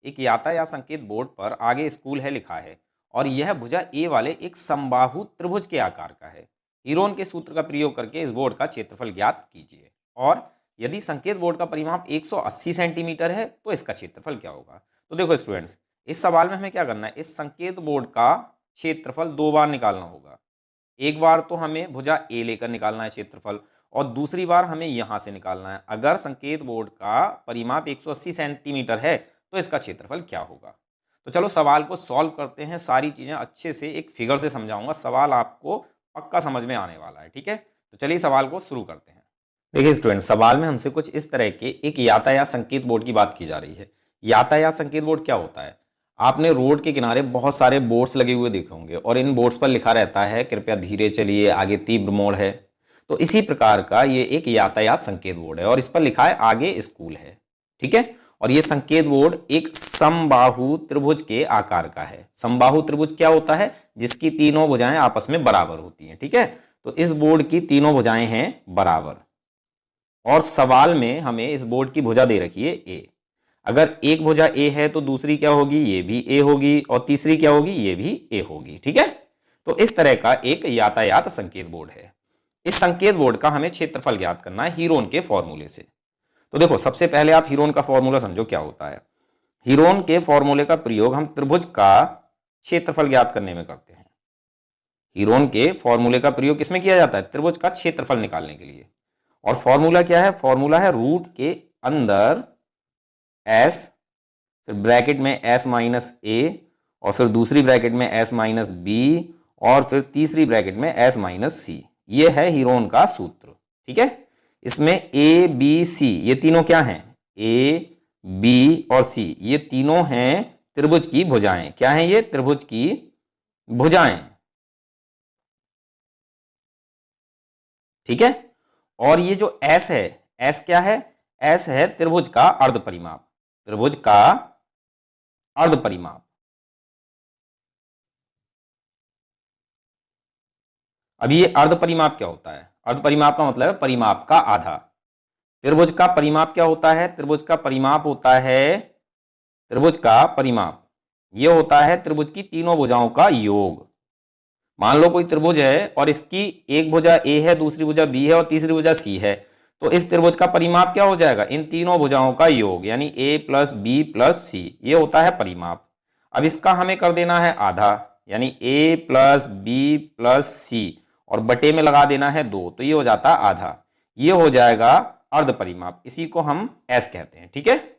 एक यातायात संकेत बोर्ड पर आगे स्कूल है लिखा है और यह भुजा ए वाले एक समबाहु त्रिभुज के आकार का है। हीरोन के सूत्र का प्रयोग करके इस बोर्ड का क्षेत्रफल ज्ञात कीजिए। और यदि संकेत बोर्ड का परिमाप 180 सेंटीमीटर है तो इसका क्षेत्रफल क्या होगा। तो देखो स्टूडेंट्स, इस सवाल में हमें क्या करना है, इस संकेत बोर्ड का क्षेत्रफल दो बार निकालना होगा। एक बार तो हमें भुजा ए लेकर निकालना है क्षेत्रफल और दूसरी बार हमें यहाँ से निकालना है। अगर संकेत बोर्ड का परिमाप 180 सेंटीमीटर है तो इसका क्षेत्रफल क्या होगा। तो चलो सवाल को सॉल्व करते हैं। सारी चीज़ें अच्छे से एक फिगर से समझाऊंगा, सवाल आपको पक्का समझ में आने वाला है। ठीक है, तो चलिए सवाल को शुरू करते हैं। देखिए स्टूडेंट, सवाल में हमसे कुछ इस तरह के एक यातायात संकेत बोर्ड की बात की जा रही है। यातायात संकेत बोर्ड क्या होता है, आपने रोड के किनारे बहुत सारे बोर्ड्स लगे हुए देखे होंगे और इन बोर्ड्स पर लिखा रहता है कृपया धीरे चलिए, आगे तीव्र मोड़ है। तो इसी प्रकार का ये एक यातायात संकेत बोर्ड है और इस पर लिखा है आगे स्कूल है। ठीक है, और ये संकेत बोर्ड एक समबाहु त्रिभुज के आकार का है। समबाहु त्रिभुज क्या होता है, जिसकी तीनों भुजाएं आपस में बराबर होती हैं। ठीक है, तो इस बोर्ड की तीनों भुजाएं हैं बराबर और सवाल में हमें इस बोर्ड की भुजा दे रखी है ए। अगर एक भुजा ए है तो दूसरी क्या होगी, ये भी ए होगी और तीसरी क्या होगी, ये भी ए होगी। ठीक है, तो इस तरह का एक यातायात संकेत बोर्ड है। इस संकेत बोर्ड का हमें क्षेत्रफल ज्ञात करना है हीरोन के फॉर्मूले से। तो देखो सबसे पहले आप हीरोन का फॉर्मूला समझो क्या होता है। हीरोन के फॉर्मूले का प्रयोग हम त्रिभुज का क्षेत्रफल ज्ञात करने में करते हैं। हीरोन के फॉर्मूले का प्रयोग किसमें किया जाता है, त्रिभुज का क्षेत्रफल निकालने के लिए। और फॉर्मूला क्या है, फॉर्मूला है रूट के अंदर एस, फिर ब्रैकेट में एस माइनस ए और फिर दूसरी ब्रैकेट में एस माइनस बी और फिर तीसरी ब्रैकेट में एस माइनस सी। ये है हीरोन का सूत्र। ठीक है, इसमें ए बी सी ये तीनों क्या हैं, ए बी और सी ये तीनों हैं त्रिभुज की भुजाएं। क्या हैं ये, त्रिभुज की भुजाएं। ठीक है, और ये जो एस है, एस क्या है, एस है त्रिभुज का अर्ध परिमाप। त्रिभुज का अर्ध परिमाप। अब ये अर्ध परिमाप क्या होता है, अर्ध परिमाप का मतलब है परिमाप का आधा। त्रिभुज का परिमाप क्या होता है, त्रिभुज का परिमाप होता है, त्रिभुज का परिमाप ये होता है त्रिभुज की तीनों भुजाओं का योग। मान लो कोई त्रिभुज है और इसकी एक भुजा ए है, दूसरी भुजा बी है और तीसरी भुजा सी है, तो इस त्रिभुज का परिमाप क्या हो जाएगा, इन तीनों भुजाओं का योग, यानी ए प्लस बी प्लस सी, ये होता है परिमाप। अब इसका हमें कर देना है आधा, यानी ए प्लस बी प्लस सी और बटे में लगा देना है 2, तो ये हो जाता है आधा। ये हो जाएगा अर्ध परिमाप, इसी को हम एस कहते हैं। ठीक है,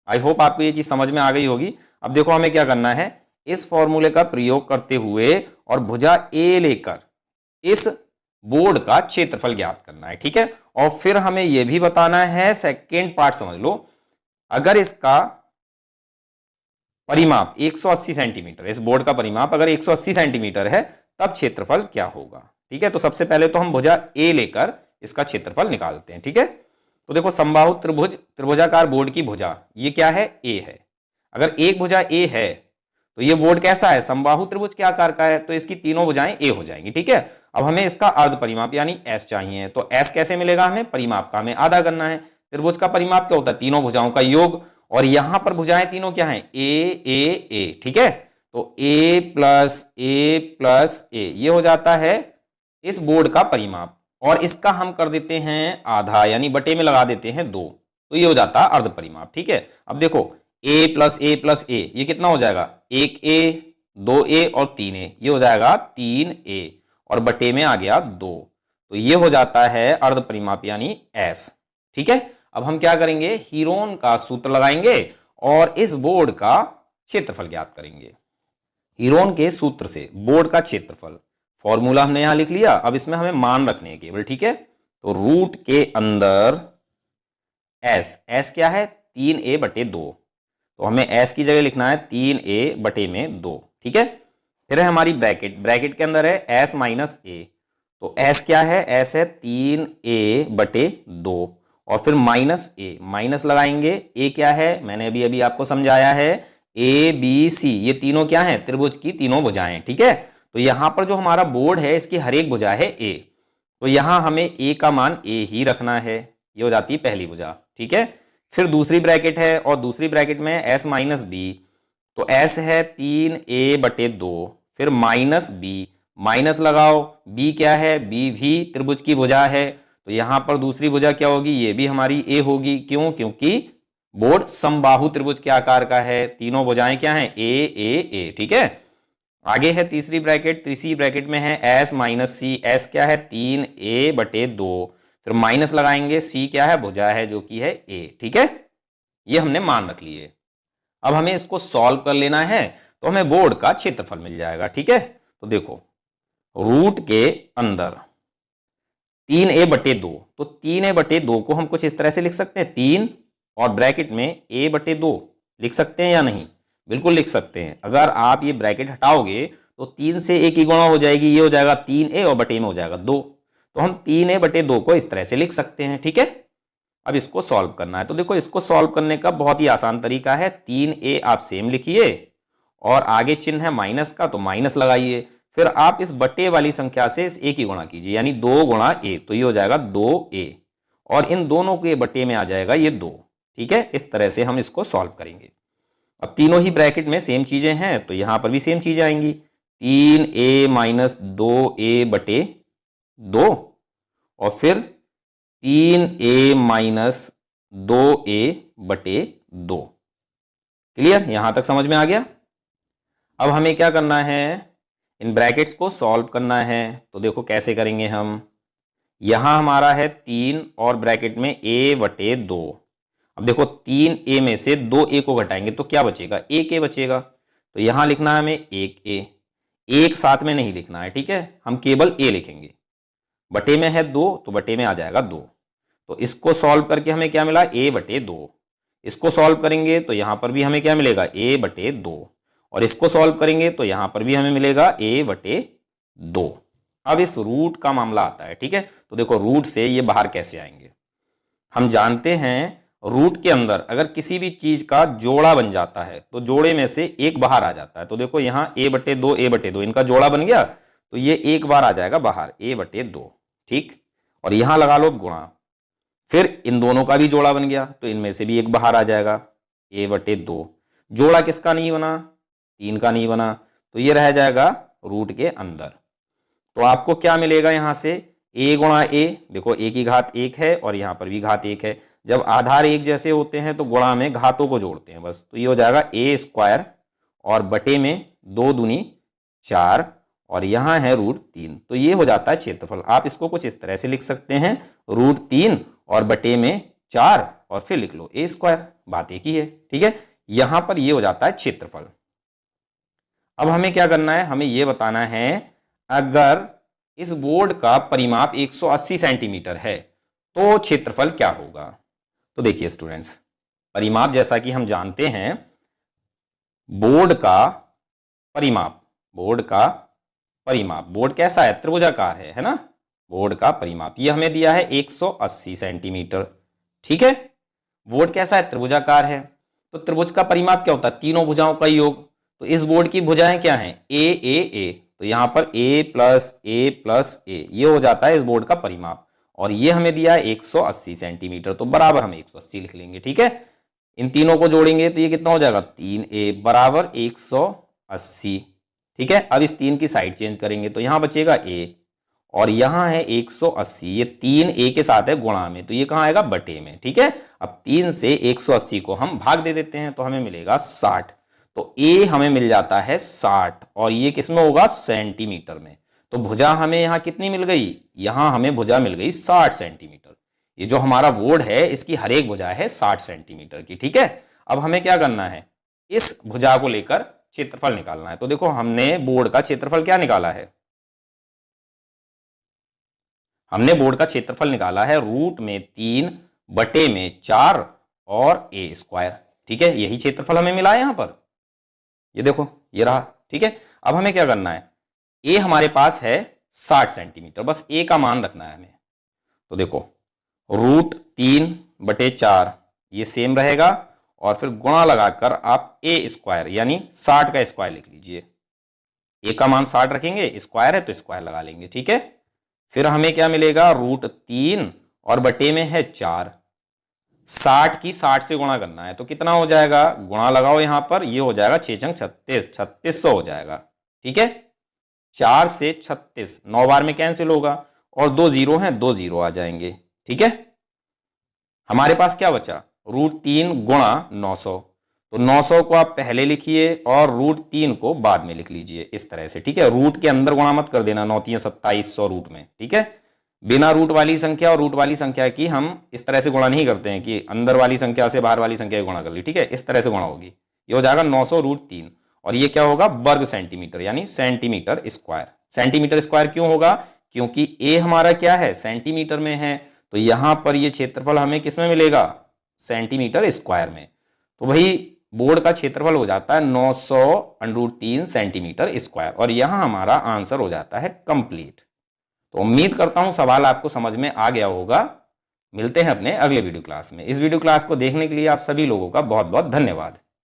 आई होप आपको ये चीज समझ में आ गई होगी। अब देखो हमें क्या करना है, इस फॉर्मूले का प्रयोग करते हुए और भुजा ए लेकर इस बोर्ड का क्षेत्रफल ज्ञात करना है। ठीक है, और फिर हमें यह भी बताना है, सेकेंड पार्ट समझ लो, अगर इसका परिमाप 180 सेंटीमीटर, इस बोर्ड का परिमाप अगर 180 सेंटीमीटर है तब क्षेत्रफल क्या होगा। ठीक है, तो सबसे पहले तो हम भुजा ए लेकर इसका क्षेत्रफल निकालते हैं। ठीक है, तो देखो समबाहु त्रिभुज, त्रिभुजाकार बोर्ड की भुजा ये क्या है, ए है। अगर एक भुजा ए है तो ये बोर्ड कैसा है, समबाहु त्रिभुज के आकार का है, तो इसकी तीनों भुजाएं ए हो जाएंगी। ठीक है, अब हमें इसका अर्ध परिमाप यानी एस चाहिए, तो एस कैसे मिलेगा, हमें परिमाप का हमें आधा करना है। त्रिभुज का परिमाप क्या होता है, तीनों भुजाओं का योग, और यहां पर भुजाएं तीनों क्या है, ए ए ए। ठीक है, तो ए प्लस ए ये हो जाता है इस बोर्ड का परिमाप, और इसका हम कर देते हैं आधा, यानी बटे में लगा देते हैं 2, तो ये हो जाता है अर्ध परिमाप। ठीक है, अब देखो ए प्लस ए ये कितना हो जाएगा, 1a 2a और 3a, ये हो जाएगा 3a और बटे में आ गया 2, तो ये हो जाता है अर्ध परिमाप यानी s। ठीक है, अब हम क्या करेंगे, हीरोन का सूत्र लगाएंगे और इस बोर्ड का क्षेत्रफल ज्ञात करेंगे। हीरोन के सूत्र से बोर्ड का क्षेत्रफल, फॉर्मूला हमने यहां लिख लिया, अब इसमें हमें मान रखने हैं केवल। ठीक है, तो रूट के अंदर s क्या है, 3a बटे 2, तो हमें s की जगह लिखना है 3a बटे में 2। ठीक है, फिर है हमारी ब्रैकेट, ब्रैकेट के अंदर है s माइनस ए, तो s क्या है, s है 3a बटे 2 और फिर माइनस ए, माइनस लगाएंगे, a क्या है, मैंने अभी अभी आपको समझाया है, a b c ये तीनों क्या है, त्रिभुज की तीनों भुजाएं। ठीक है, तो यहां पर जो हमारा बोर्ड है इसकी हर एक भुजा है a, तो यहां हमें a का मान a ही रखना है, ये हो जाती है पहली भुजा। ठीक है, फिर दूसरी ब्रैकेट है और दूसरी ब्रैकेट में s माइनस बी, तो s है 3a/2, फिर माइनस बी, माइनस लगाओ, b क्या है, b भी त्रिभुज की भुजा है, तो यहां पर दूसरी भुजा क्या होगी, ये भी हमारी a होगी। क्यों? क्योंकि बोर्ड समबाहु त्रिभुज के आकार का है, तीनों भुजाएं क्या हैं, a, ठीक है। आगे है तीसरी ब्रैकेट, तीसरी ब्रैकेट में है s माइनस सी, s क्या है 3a/2, फिर माइनस लगाएंगे, c क्या है, भुजा है जो कि है a, ठीक है। ये हमने मान रख लिए। अब हमें इसको सॉल्व कर लेना है, तो हमें बोर्ड का क्षेत्रफल मिल जाएगा, ठीक है। तो देखो रूट के अंदर 3a/2, तो 3a/2 को हम कुछ इस तरह से लिख सकते हैं, 3 और ब्रैकेट में a/2 लिख सकते हैं या नहीं, बिल्कुल लिख सकते हैं। अगर आप ये ब्रैकेट हटाओगे तो 3 से a की गुणा हो जाएगी, ये हो जाएगा 3a और बटे में हो जाएगा 2, तो हम 3a/2 को इस तरह से लिख सकते हैं, ठीक है। अब इसको सॉल्व करना है, तो देखो इसको सॉल्व करने का बहुत ही आसान तरीका है, 3a आप सेम लिखिए और आगे चिन्ह है माइनस का, तो माइनस लगाइए, फिर आप इस बटे वाली संख्या से इस a की गुणा कीजिए, यानी 2 गुणा a, तो ये हो जाएगा 2a और इन दोनों के बटे में आ जाएगा ये 2, ठीक है। इस तरह से हम इसको सॉल्व करेंगे। अब तीनों ही ब्रैकेट में सेम चीजें हैं, तो यहां पर भी सेम चीजें आएंगी, 3a माइनस 2a/2 और फिर 3a माइनस 2a/2। क्लियर? यहां तक समझ में आ गया। अब हमें क्या करना है, इन ब्रैकेट्स को सॉल्व करना है, तो देखो कैसे करेंगे हम। यहां हमारा है 3 और ब्रैकेट में a/2। अब देखो 3a में से 2a को घटाएंगे तो क्या बचेगा, 1a बचेगा, तो यहां लिखना है हमें 1a, एक साथ में नहीं लिखना है, ठीक है, हम केवल a लिखेंगे। बटे में है 2 तो बटे में आ जाएगा 2, तो इसको सॉल्व करके हमें क्या मिला, a/2। इसको सॉल्व करेंगे तो यहां पर भी हमें क्या मिलेगा, a/2 और इसको सॉल्व करेंगे तो यहां पर भी हमें मिलेगा a/2। अब इस रूट का मामला आता है, ठीक है। तो देखो रूट से ये बाहर कैसे आएंगे, हम जानते हैं रूट के अंदर अगर किसी भी चीज का जोड़ा बन जाता है तो जोड़े में से एक बाहर आ जाता है, तो देखो यहाँ a/2 इनका जोड़ा बन गया, तो ये एक बार आ जाएगा बाहर a/2, ठीक। और यहां लगा लो गुणा, फिर इन दोनों का भी जोड़ा बन गया तो इनमें से भी एक बाहर आ जाएगा a/2। जोड़ा किसका नहीं बना, 3 का नहीं बना, तो ये रह जाएगा रूट के अंदर। तो आपको क्या मिलेगा यहां से, a गुणा a, देखो a की घात 1 है और यहां पर भी घात 1 है, जब आधार एक जैसे होते हैं तो गुणा में घातों को जोड़ते हैं बस, तो ये हो जाएगा a² और बटे में 2 दूनी 4 और यहां है √3, तो ये हो जाता है क्षेत्रफल। आप इसको कुछ इस तरह से लिख सकते हैं, √3 और बटे में 4 और फिर लिख लो a², बात एक ही है, ठीक है। यहां पर ये हो जाता है क्षेत्रफल। अब हमें क्या करना है, हमें यह बताना है अगर इस बोर्ड का परिमाप 180 सेंटीमीटर है तो क्षेत्रफल क्या होगा। तो देखिए स्टूडेंट्स, परिमाप जैसा कि हम जानते हैं, बोर्ड का परिमाप, बोर्ड कैसा है, त्रिभुजाकार है ना, बोर्ड का परिमाप ये हमें दिया है 180 सेंटीमीटर, ठीक है। बोर्ड कैसा है, त्रिभुजाकार है, तो त्रिभुज का परिमाप क्या होता है, तीनों भुजाओं का योग। तो इस बोर्ड की भुजाएं क्या हैं, a, तो यहां पर a प्लस a ये हो जाता है इस बोर्ड का परिमाप, और ये हमें दिया है 180 सेंटीमीटर, तो बराबर हम 180 लिख लेंगे, ठीक है। इन तीनों को जोड़ेंगे तो ये कितना हो जाएगा, 3a बराबर 180, ठीक है। अब इस 3 की साइड चेंज करेंगे तो यहां बचेगा a और यहां है 180, ये 3a के साथ है गुणा में, तो ये कहां आएगा, बटे में, ठीक है। अब 3 से 180 को हम भाग दे देते हैं तो हमें मिलेगा 60, तो a हमें मिल जाता है 60 और ये किसमें होगा, सेंटीमीटर में। तो भुजा हमें यहाँ कितनी मिल गई, यहाँ हमें भुजा मिल गई 60 सेंटीमीटर। ये जो हमारा बोर्ड है इसकी हर एक भुजा है 60 सेंटीमीटर की, ठीक है। अब हमें क्या करना है, इस भुजा को लेकर क्षेत्रफल निकालना है। तो देखो हमने बोर्ड का क्षेत्रफल क्या निकाला है, हमने बोर्ड का क्षेत्रफल निकाला है √3 बटे में 4 और a², ठीक है। यही क्षेत्रफल हमें मिला है यहां पर, ये देखो ये रहा, ठीक है। अब हमें क्या करना है, a हमारे पास है 60 सेंटीमीटर, बस a का मान रखना है हमें। तो देखो √3 बटे 4 ये सेम रहेगा और फिर गुणा लगाकर आप a² यानी 60 का स्क्वायर लिख लीजिए। a का मान 60 रखेंगे, स्क्वायर है तो स्क्वायर लगा लेंगे, ठीक है। फिर हमें क्या मिलेगा, √3 और बटे में है 4, 60 की 60 से गुणा करना है, तो कितना हो जाएगा, गुणा लगाओ यहाँ पर, ये हो जाएगा 6 छंग 36, 3600 हो जाएगा। ठीक है, 4 से 36, 9 बार में कैंसिल होगा, और 2 जीरो हैं, 2 जीरो आ जाएंगे। ठीक है, हमारे पास क्या बचा, √3 गुणा 900, तो 900 को आप पहले लिखिए और √3 को बाद में लिख लीजिए इस तरह से। ठीक है, रूट के अंदर गुणा मत कर देना, 9 3 2700 रूट में। ठीक है, बिना रूट वाली संख्या और रूट वाली संख्या की हम इस तरह से गुणा नहीं करते हैं कि अंदर वाली संख्या से बाहर वाली संख्या गुणा कर ली। ठीक है, इस तरह से गुणा होगी, ये हो जाएगा 900 √3, और ये क्या होगा, वर्ग सेंटीमीटर यानी सेंटीमीटर स्क्वायर। सेंटीमीटर स्क्वायर क्यों होगा, क्योंकि ए हमारा क्या है, सेंटीमीटर में है, तो यहां पर ये क्षेत्रफल हमें किस में मिलेगा, सेंटीमीटर स्क्वायर में। तो वही बोर्ड का क्षेत्रफल हो जाता है 900√3 सेंटीमीटर स्क्वायर, और यहां हमारा आंसर हो जाता है कंप्लीट। तो उम्मीद करता हूं सवाल आपको समझ में आ गया होगा। मिलते हैं अपने अगले वीडियो क्लास में। इस वीडियो क्लास को देखने के लिए आप सभी लोगों का बहुत बहुत धन्यवाद।